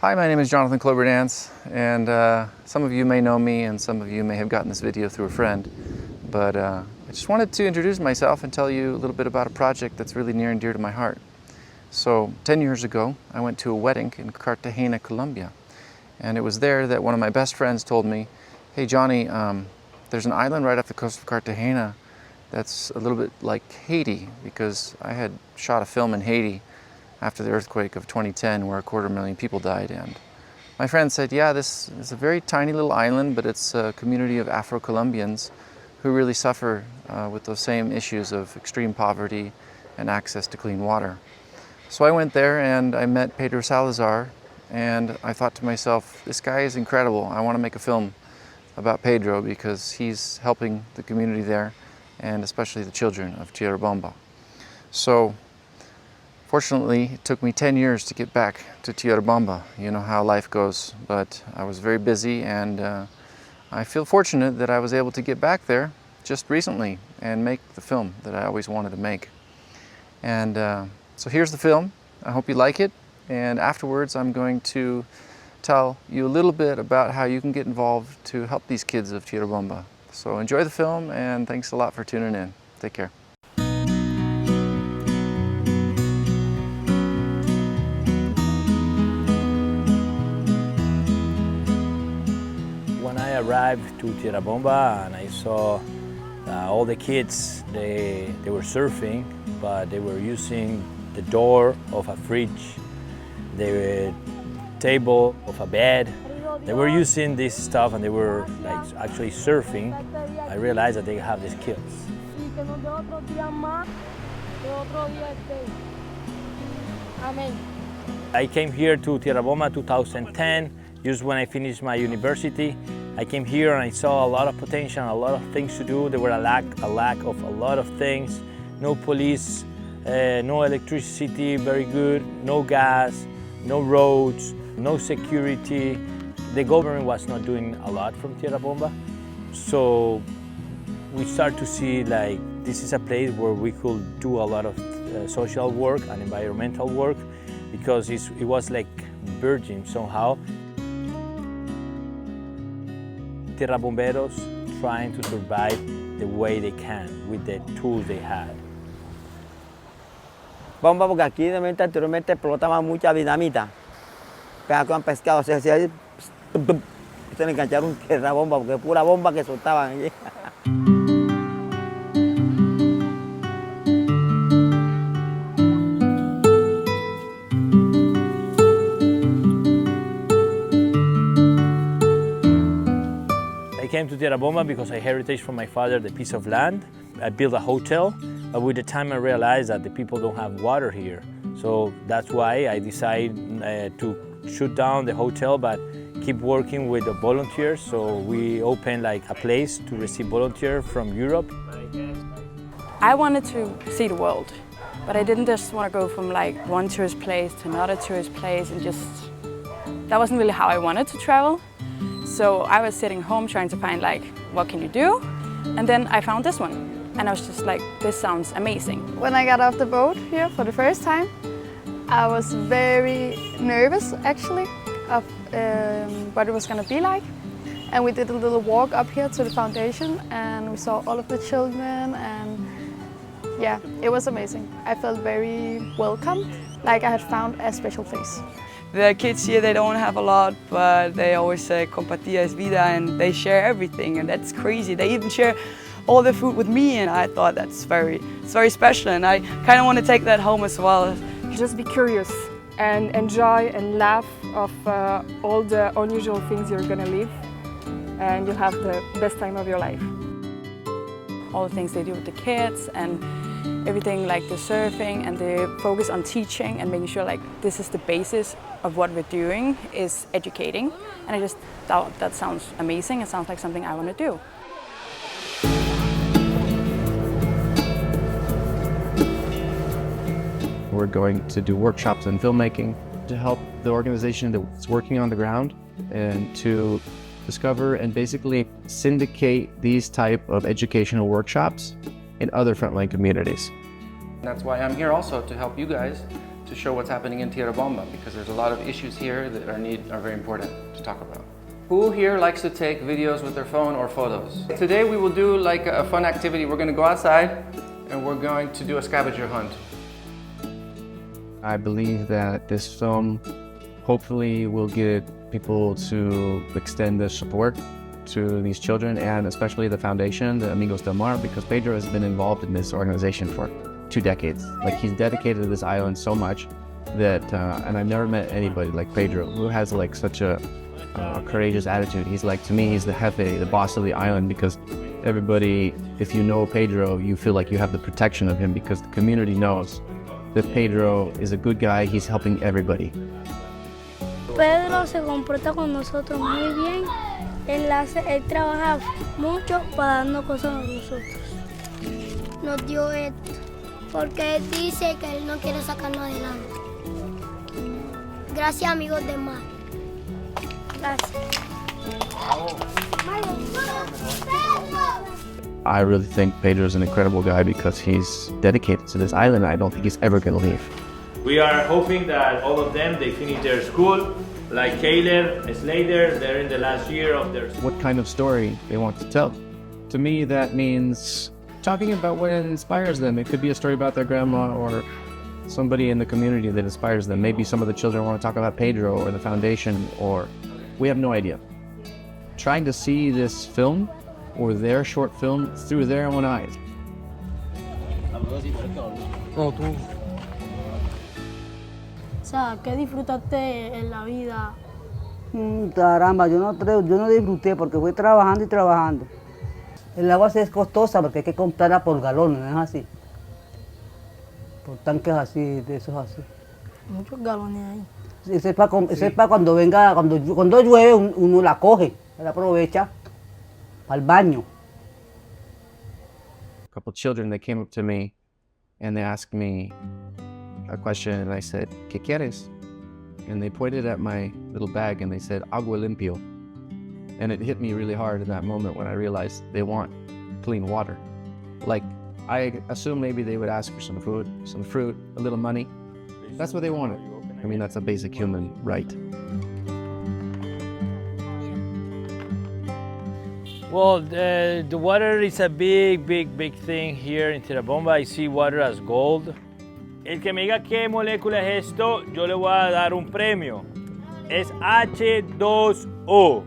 Hi, my name is Jonathan Cloberdance, and some of you may know me and some of you may have gotten this video through a friend, but I just wanted to introduce myself and tell you a little bit about a project that's really near and dear to my heart. So 10 years ago, I went to a wedding in Cartagena, Colombia, and it was there that one of my best friends told me, hey Johnny, there's an island right off the coast of Cartagena that's a little bit like Haiti, because I had shot a film in Haiti after the earthquake of 2010 where 250,000 people died. And my friend said, yeah, this is a very tiny little island, but it's a community of Afro-Colombians who really suffer with those same issues of extreme poverty and access to clean water. So I went there and I met Pedro Salazar, and I thought to myself, this guy is incredible. I want to make a film about Pedro because he's helping the community there, and especially the children of Tierrabamba. So fortunately, it took me 10 years to get back to Tierrabamba. You know how life goes, but I was very busy, and I feel fortunate that I was able to get back there just recently and make the film that I always wanted to make. And so here's the film. I hope you like it, and afterwards I'm going to tell you a little bit about how you can get involved to help these kids of Tierrabamba. So enjoy the film, and thanks a lot for tuning in. Take care. When I arrived to Tierrabamba and I saw all the kids, they were surfing, but they were using the door of a fridge, the table of a bed. They were using this stuff and they were like actually surfing. I realized that they have the skills. I came here to Tierrabamba 2010, just when I finished my university. I came here and I saw a lot of potential, a lot of things to do. There were a lack of a lot of things. No police, no electricity, very good, no gas, no roads, no security. The government was not doing a lot from Tierrabamba. So we start to see like this is a place where we could do a lot of social work and environmental work, because it was like virgin somehow. Tierrabomberos trying to survive the way they can with the tools they had. Bomba porque aquí anteriormente explotaba mucha dinamita. Pegaba con pescado, se hacía ahí, se le engancharon tierra bomba porque es pura bomba que soltaban allí. I came to Tierrabamba because I inherited from my father the piece of land. I built a hotel, but with the time I realized that the people don't have water here. So that's why I decided to shut down the hotel, but keep working with the volunteers. So we opened like a place to receive volunteers from Europe. I wanted to see the world, but I didn't just want to go from like one tourist place to another tourist place, and that wasn't really how I wanted to travel. So I was sitting home trying to find like, what can you do? And then I found this one. And I was just like, this sounds amazing. When I got off the boat here for the first time, I was very nervous actually of what it was going to be like. And we did a little walk up here to the foundation, and we saw all of the children, and yeah, it was amazing. I felt very welcomed, like I had found a special place. The kids here, they don't have a lot, but they always say compartir es vida, and they share everything, and that's crazy. They even share all the food with me, and I thought it's very special, and I kind of want to take that home as well. Just be curious and enjoy and laugh of all the unusual things you're gonna live, and you'll have the best time of your life. All the things they do with the kids and everything, like the surfing, and the focus on teaching and making sure like this is the basis of what we're doing is educating. And I just thought that sounds amazing. It sounds like something I want to do. We're going to do workshops in filmmaking to help the organization that's working on the ground and to discover and basically syndicate these type of educational workshops in other frontline communities. That's why I'm here also, to help you guys to show what's happening in Tierra Bomba, because there's a lot of issues here that are very important to talk about. Who here likes to take videos with their phone or photos? Today we will do like a fun activity. We're going to go outside and we're going to do a scavenger hunt. I believe that this film hopefully will get people to extend their support to these children, and especially the foundation, the Amigos del Mar, because Pedro has been involved in this organization for 2 decades. Like, he's dedicated to this island so much that, and I've never met anybody like Pedro who has like such a courageous attitude. He's like, to me, he's the jefe, the boss of the island, because everybody, if you know Pedro, you feel like you have the protection of him, because the community knows that Pedro is a good guy. He's helping everybody. Pedro se comporta con nosotros muy bien. Él trabaja mucho para darnos cosas a nosotros. Nos dio esto, porque él dice que él no quiere sacarnos adelante. Gracias, Amigos del Mar. Gracias. I really think Pedro's an incredible guy because he's dedicated to this island. I don't think he's ever going to leave. We are hoping that all of them, they finish their school. Like Kayler, Slater, they're in the last year of their school. What kind of story they want to tell. To me, that means talking about what inspires them. It could be a story about their grandma or somebody in the community that inspires them. Maybe some of the children want to talk about Pedro or the foundation, or we have no idea. Trying to see this film or their short film through their own eyes. O sea, ¿qué disfrutaste en la vida? Caramba, yo no disfruté porque fui trabajando y trabajando. El agua sí es costosa porque hay que comprarla por galones, ¿no es así? Por tanques así, de esos así. Muchos galones ahí. Ese es para cuando venga, cuando llueve uno la coge, la aprovecha para el baño. A couple children, they came up to me and they asked me a question, and I said, ¿Qué quieres? And they pointed at my little bag and they said, agua limpio. And it hit me really hard in that moment when I realized they want clean water. Like, I assumed maybe they would ask for some food, some fruit, a little money. That's what they wanted. I mean, that's a basic human right. Well, the water is a big thing here in Tierra Bomba. I see water as gold. El que me diga qué molécula es esto, yo le voy a dar un premio. Es H2O.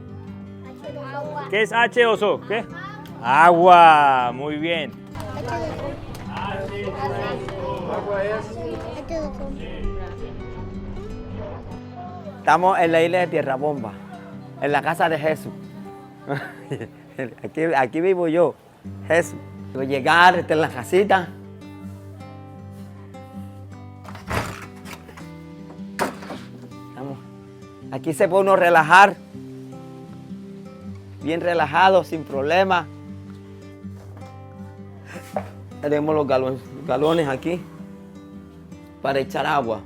¿Qué es H2O? ¿Qué? Agua. Muy bien. Estamos en la isla de Tierra Bomba, en la casa de Jesús. Aquí vivo yo, Jesús. Llegar en la casita. Aquí se puede uno relajar, bien relajado, sin problema. Tenemos los galones aquí para echar agua.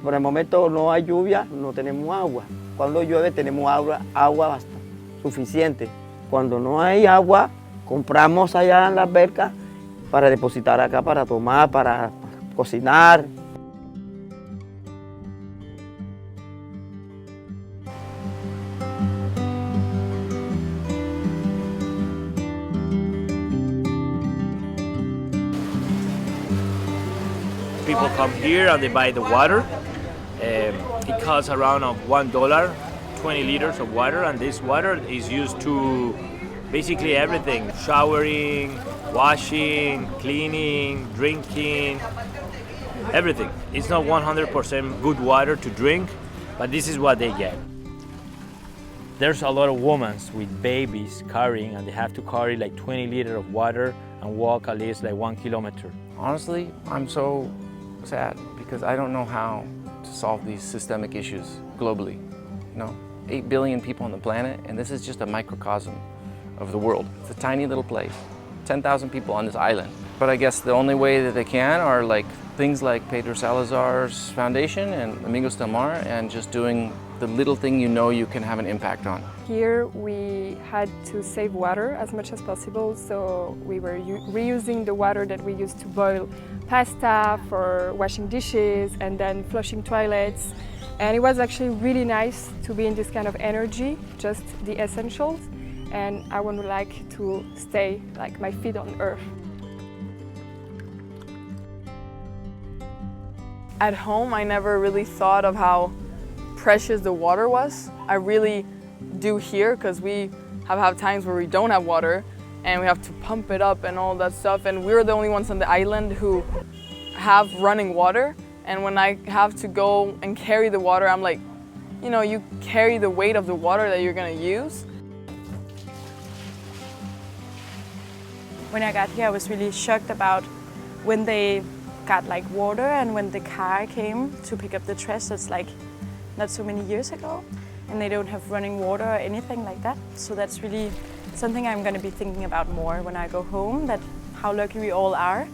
Por el momento no hay lluvia, no tenemos agua. Cuando llueve tenemos agua bastante suficiente. Cuando no hay agua, compramos allá en la alberca para depositar acá, para tomar, para cocinar. People come here and they buy the water. It costs around $1, 20 liters of water, and this water is used to basically everything: showering, washing, cleaning, drinking, everything. It's not 100% good water to drink, but this is what they get. There's a lot of women with babies carrying, and they have to carry like 20 liters of water and walk at least like 1 kilometer. Honestly, I'm so sad because I don't know how to solve these systemic issues globally. You know, 8 billion people on the planet, and this is just a microcosm of the world. It's a tiny little place, 10,000 people on this island. But I guess the only way that they can are like things like Pedro Salazar's foundation and Amigos del Mar, and just doing the little thing you know you can have an impact on? Here we had to save water as much as possible, so we were reusing the water that we used to boil pasta, for washing dishes, and then flushing toilets. And it was actually really nice to be in this kind of energy, just the essentials. And I would like to stay like my feet on earth. At home, I never really thought of how precious the water was. I really do here, because we have times where we don't have water and we have to pump it up and all that stuff. And we're the only ones on the island who have running water. And when I have to go and carry the water, I'm like, you know, you carry the weight of the water that you're gonna use. When I got here, I was really shocked about when they got like water and when the car came to pick up the trash. That's like not so many years ago, and they don't have running water or anything like that. So that's really something I'm going to be thinking about more when I go home, that how lucky we all are,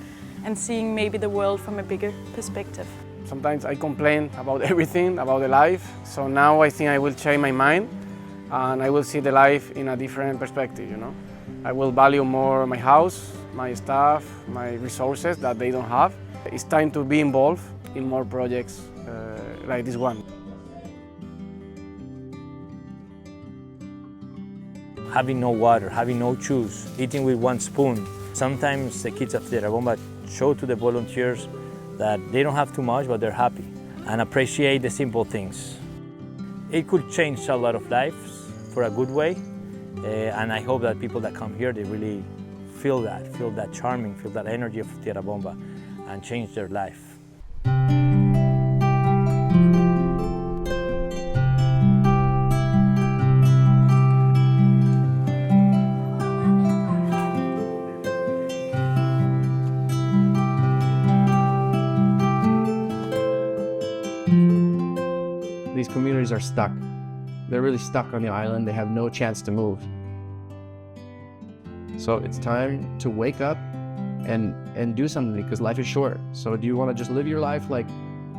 and seeing maybe the world from a bigger perspective. Sometimes I complain about everything, about the life. So now I think I will change my mind and I will see the life in a different perspective, you know. I will value more my house, my staff, my resources that they don't have. It's time to be involved in more projects like this one. Having no water, having no shoes, eating with one spoon. Sometimes the kids of Tierra Bomba show to the volunteers that they don't have too much, but they're happy and appreciate the simple things. It could change a lot of lives for a good way, and I hope that people that come here, they really feel that charming, feel that energy of Tierra Bomba, and change their life. These communities are stuck. They're really stuck on the island. They have no chance to move. So it's time to wake up and do something, because life is short. So do you want to just live your life like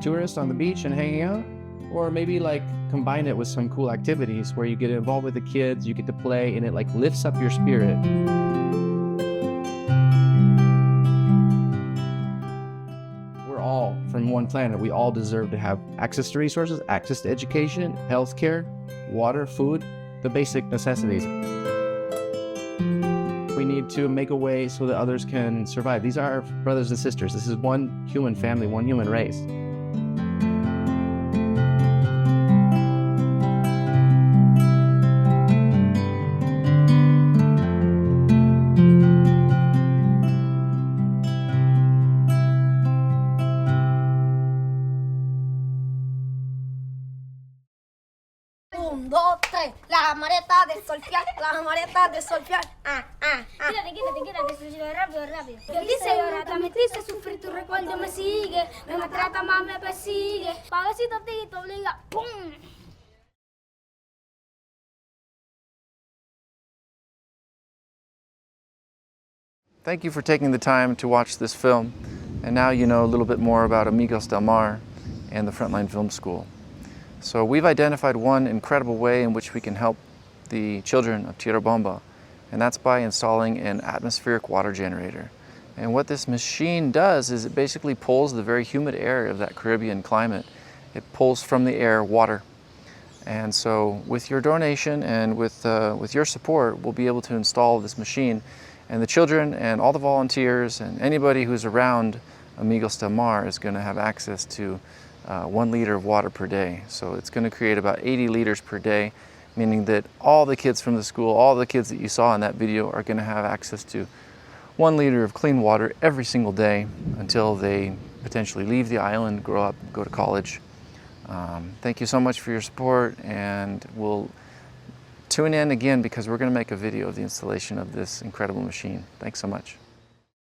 tourists on the beach and hanging out? Or maybe like combine it with some cool activities where you get involved with the kids, you get to play, and it like lifts up your spirit. We're all from one planet. We all deserve to have access to resources, access to education, healthcare, water, food, the basic necessities. We need to make a way so that others can survive. These are our brothers and sisters. This is one human family, one human race. Un, dos, tres, la maleta de solfear, la maleta de solfear. Quítate, rápido, rápido. Yo dice llorata, me triste, sufrir tu recuerdo me sigue, me maltrata más, me persigue, pa' ver si te obliga, ¡pum! Thank you for taking the time to watch this film, and now you know a little bit more about Amigos del Mar and the Frontline Film School. So we've identified one incredible way in which we can help the children of Tierra Bomba, and that's by installing an atmospheric water generator. And what this machine does is it basically pulls the very humid air of that Caribbean climate. It pulls from the air water. And so with your donation and with your support, we'll be able to install this machine. And the children and all the volunteers and anybody who's around Amigos del Mar is going to have access to 1 liter of water per day. So it's going to create about 80 liters per day, meaning that all the kids from the school, all the kids that you saw in that video are going to have access to 1 liter of clean water every single day until they potentially leave the island, grow up, go to college. Thank you so much for your support, and we'll tune in again because we're going to make a video of the installation of this incredible machine. Thanks so much.